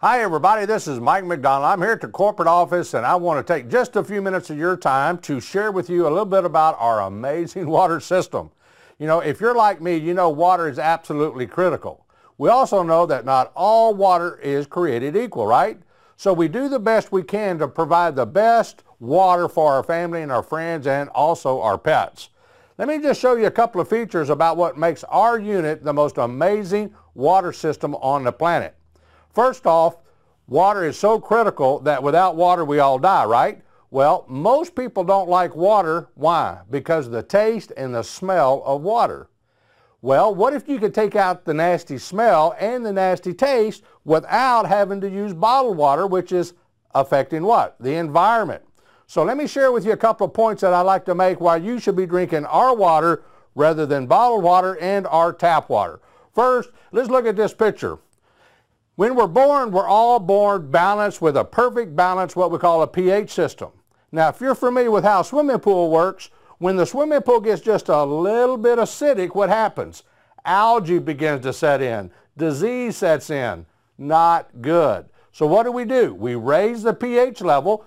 Hi everybody, this is Mike McDonald. I'm here at the corporate office and I want to take just a few minutes of your time to share with you a little bit about our amazing water system. You know, if you're like me, you know water is absolutely critical. We also know that not all water is created equal, right? So we do the best we can to provide the best water for our family and our friends and also our pets. Let me just show you a couple of features about what makes our unit the most amazing water system on the planet. First off, water is so critical that without water we all die, right? Well, most people don't like water. Why? Because of the taste and the smell of water. Well, what if you could take out the nasty smell and the nasty taste without having to use bottled water, which is affecting what? The environment. So let me share with you a couple of points that I like to make why you should be drinking our water rather than bottled water and our tap water. First, let's look at this picture. When we're born, we're all born balanced with a perfect balance, what we call a pH system. Now, if you're familiar with how a swimming pool works, when the swimming pool gets just a little bit acidic, what happens? Algae begins to set in. Disease sets in. Not good. So what do? We raise the pH level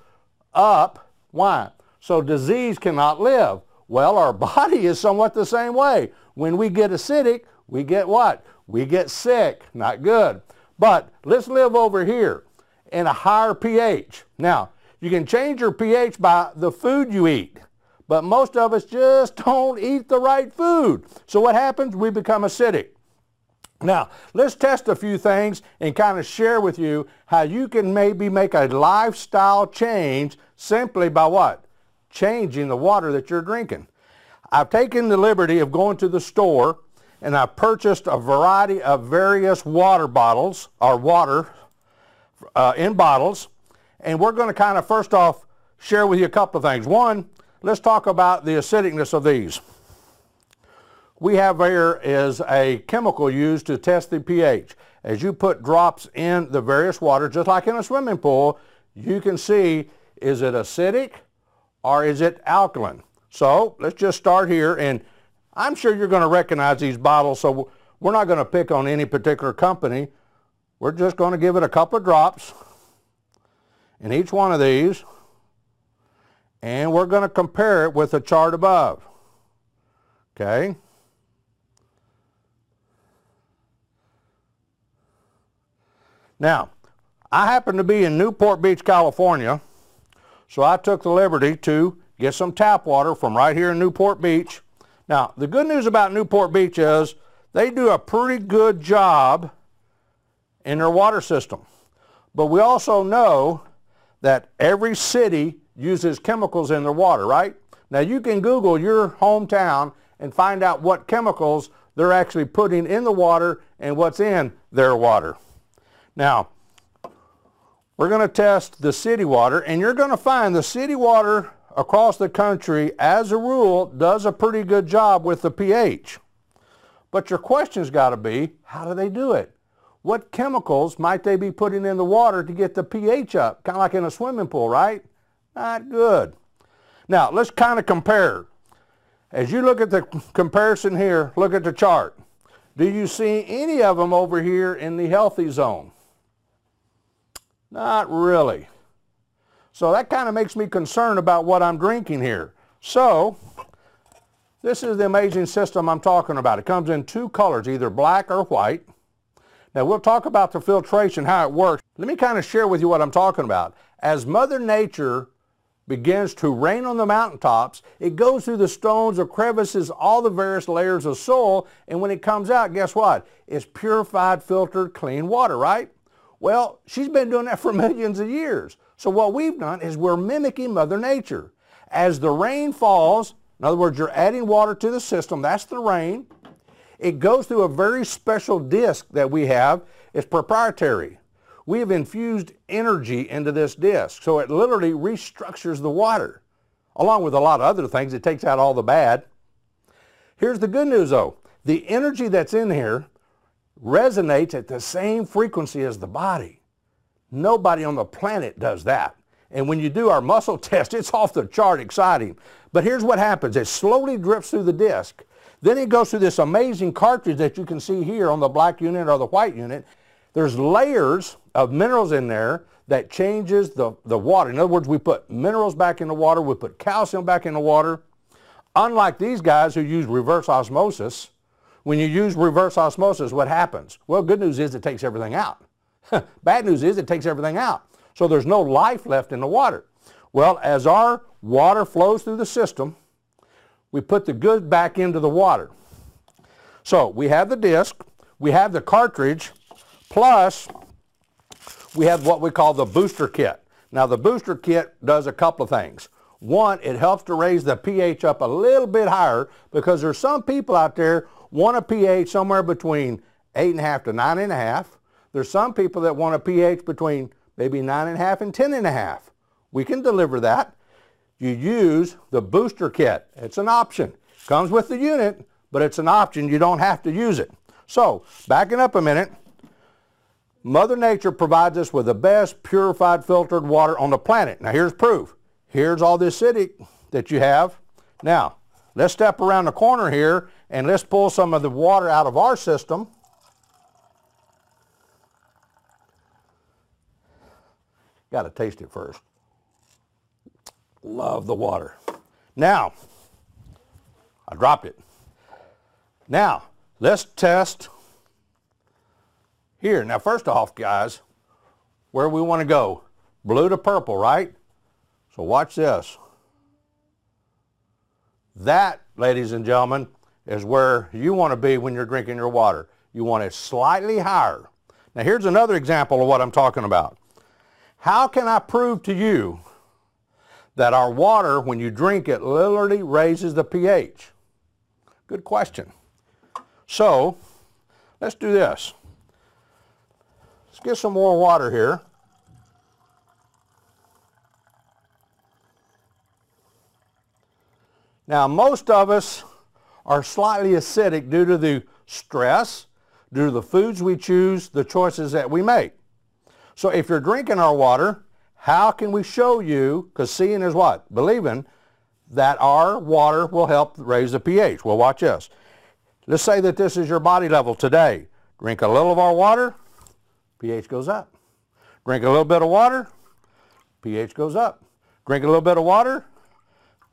up. Why? So disease cannot live. Well, our body is somewhat the same way. When we get acidic, we get what? We get sick. Not good. But let's live over here in a higher pH. Now, you can change your pH by the food you eat, but most of us just don't eat the right food. So what happens? We become acidic. Now, let's test a few things and kind of share with you how you can maybe make a lifestyle change simply by what? Changing the water that you're drinking. I've taken the liberty of going to the store and I purchased a variety of various water bottles, or water in bottles, and we're going to kind of first off share with you a couple of things. One, let's talk about the acidicness of these. We have here is a chemical used to test the pH. As you put drops in the various water, just like in a swimming pool, you can see, is it acidic or is it alkaline? So let's just start here, and I'm sure you're going to recognize these bottles, so we're not going to pick on any particular company. We're just going to give it a couple of drops in each one of these, and we're going to compare it with the chart above. Okay? Now, I happen to be in Newport Beach, California, so I took the liberty to get some tap water from right here in Newport Beach. Now, the good news about Newport Beach is they do a pretty good job in their water system. But we also know that every city uses chemicals in their water, right? Now, you can Google your hometown and find out what chemicals they're actually putting in the water and what's in their water. Now, we're going to test the city water, and you're going to find the city water across the country, as a rule, does a pretty good job with the pH. But your question's got to be, how do they do it? What chemicals might they be putting in the water to get the pH up? Kind of like in a swimming pool, right? Not good. Now, let's kind of compare. As you look at the comparison here, look at the chart. Do you see any of them over here in the healthy zone? Not really. So that kind of makes me concerned about what I'm drinking here. So this is the amazing system I'm talking about. It comes in two colors, either black or white. Now we'll talk about the filtration, how it works. Let me kind of share with you what I'm talking about. As Mother Nature begins to rain on the mountaintops, it goes through the stones, the crevices, all the various layers of soil, and when it comes out, guess what? It's purified, filtered, clean water, right? Well, she's been doing that for millions of years. So what we've done is we're mimicking Mother Nature. As the rain falls, in other words, you're adding water to the system, that's the rain. It goes through a very special disc that we have. It's proprietary. We have infused energy into this disc, so it literally restructures the water. Along with a lot of other things, it takes out all the bad. Here's the good news though. The energy that's in here resonates at the same frequency as the body. Nobody on the planet does that. And when you do our muscle test, it's off the chart exciting. But here's what happens. It slowly drifts through the disc. Then it goes through this amazing cartridge that you can see here on the black unit or the white unit. There's layers of minerals in there that changes the water. In other words, we put minerals back in the water, we put calcium back in the water. Unlike these guys who use reverse osmosis, when you use reverse osmosis, what happens? Well, good news is it takes everything out. Bad news is it takes everything out. So there's no life left in the water. Well, as our water flows through the system, we put the good back into the water. So we have the disc, we have the cartridge, plus we have what we call the booster kit. Now the booster kit does a couple of things. One, it helps to raise the pH up a little bit higher because there's some people out there want a pH somewhere between 8.5 to 9.5. There's some people that want a pH between maybe 9.5 and 10.5. We can deliver that. You use the booster kit. It's an option. Comes with the unit, but it's an option. You don't have to use it. So, backing up a minute, Mother Nature provides us with the best purified filtered water on the planet. Now here's proof. Here's all the acidic that you have. Now, let's step around the corner here and let's pull some of the water out of our system. Got to taste it first. Love the water. Now, I dropped it. Now, let's test here. Now, first off, guys, where we want to go, blue to purple, right? So watch this. That, ladies and gentlemen, is where you want to be when you're drinking your water. You want it slightly higher. Now, here's another example of what I'm talking about. How can I prove to you that our water, when you drink it, literally raises the pH? Good question. So, let's do this. Let's get some more water here. Now, most of us are slightly acidic due to the stress, due to the foods we choose, the choices that we make. So if you're drinking our water, how can we show you, because seeing is what? Believing, that our water will help raise the pH. Well, watch this. Let's say that this is your body level today. Drink a little of our water, pH goes up. Drink a little bit of water, pH goes up. Drink a little bit of water,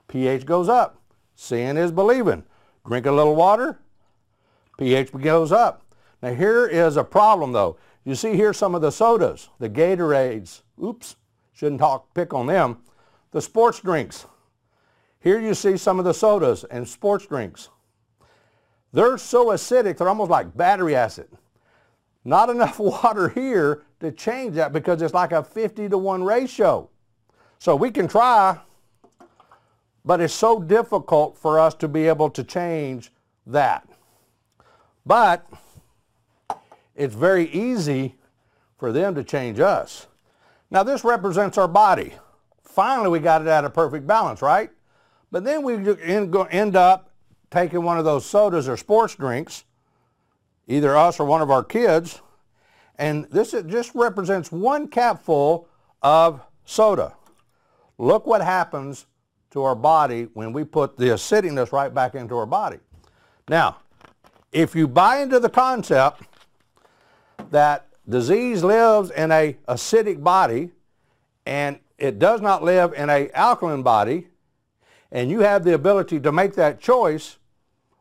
pH goes up. Seeing is believing. Drink a little water, pH goes up. Now here is a problem though. You see here some of the sodas, the Gatorades. Oops, shouldn't pick on them. The sports drinks. Here you see some of the sodas and sports drinks. They're so acidic, they're almost like battery acid. Not enough water here to change that because it's like a 50-to-1 ratio. So we can try, but it's so difficult for us to be able to change that. But it's very easy for them to change us. Now this represents our body. Finally we got it at a perfect balance, right? But then we end up taking one of those sodas or sports drinks, either us or one of our kids, and this just represents one capful of soda. Look what happens to our body when we put the acidicness right back into our body. Now, if you buy into the concept that disease lives in an acidic body and it does not live in an alkaline body, and you have the ability to make that choice,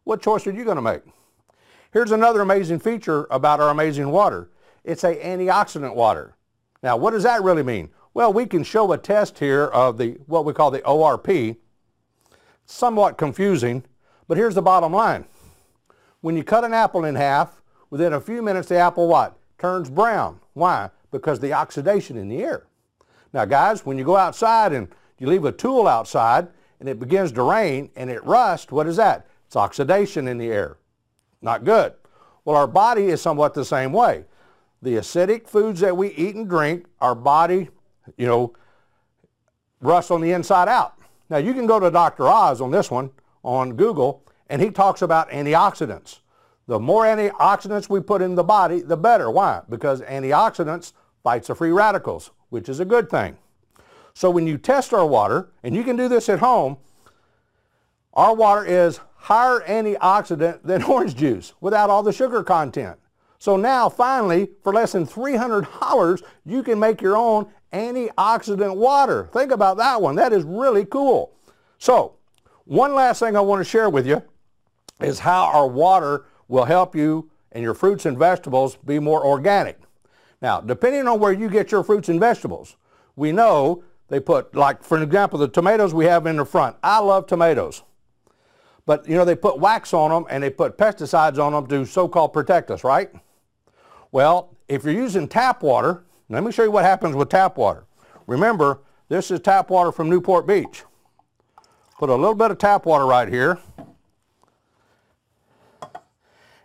what choice are you going to make? Here's another amazing feature about our amazing water. It's an antioxidant water. Now, what does that really mean? Well, we can show a test here of what we call the ORP. Somewhat confusing, but here's the bottom line. When you cut an apple in half, within a few minutes the apple what? Turns brown. Why? Because the oxidation in the air. Now guys, when you go outside and you leave a tool outside and it begins to rain and it rusts, what is that? It's oxidation in the air. Not good. Well, our body is somewhat the same way. The acidic foods that we eat and drink, our body, rusts on the inside out. Now you can go to Dr. Oz on this one on Google, and he talks about antioxidants. The more antioxidants we put in the body, the better. Why? Because antioxidants fights the free radicals, which is a good thing. So when you test our water, and you can do this at home, our water is higher antioxidant than orange juice without all the sugar content. So now finally, for less than $300, you can make your own antioxidant water. Think about that one. That is really cool. So one last thing I want to share with you is how our water will help you and your fruits and vegetables be more organic. Now, depending on where you get your fruits and vegetables, we know they put, like for example, the tomatoes we have in the front. I love tomatoes. But you know, they put wax on them and they put pesticides on them to so-called protect us, right? Well, if you're using tap water, let me show you what happens with tap water. Remember, this is tap water from Newport Beach. Put a little bit of tap water right here.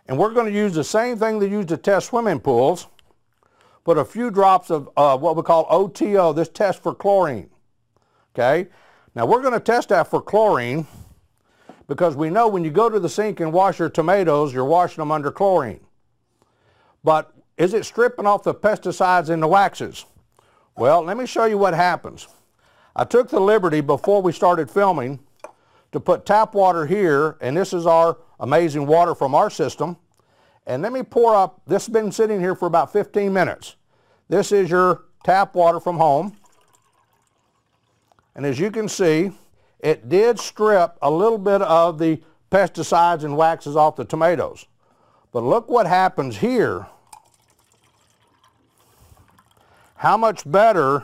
And we're going to use the same thing they use to test swimming pools. Put a few drops of what we call OTO. This tests for chlorine. Okay? Now we're going to test that for chlorine because we know when you go to the sink and wash your tomatoes, you're washing them under chlorine. But is it stripping off the pesticides and the waxes? Well, let me show you what happens. I took the liberty before we started filming to put tap water here, and this is our amazing water from our system. And let me pour up, this has been sitting here for about 15 minutes. This is your tap water from home. And as you can see, it did strip a little bit of the pesticides and waxes off the tomatoes. But look what happens here. How much better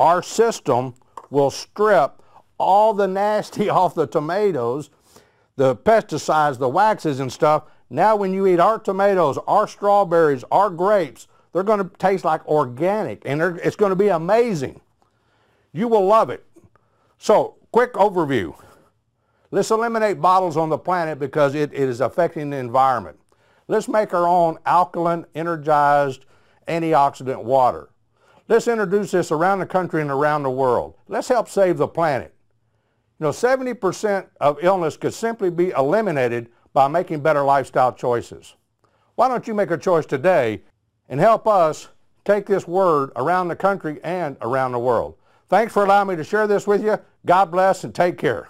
our system will strip all the nasty off the tomatoes, the pesticides, the waxes and stuff. Now when you eat our tomatoes, our strawberries, our grapes, they're going to taste like organic, and it's going to be amazing. You will love it. So, quick overview. Let's eliminate bottles on the planet because it is affecting the environment. Let's make our own alkaline, energized, antioxidant water. Let's introduce this around the country and around the world. Let's help save the planet. You know, 70% of illness could simply be eliminated by making better lifestyle choices. Why don't you make a choice today and help us take this word around the country and around the world? Thanks for allowing me to share this with you. God bless and take care.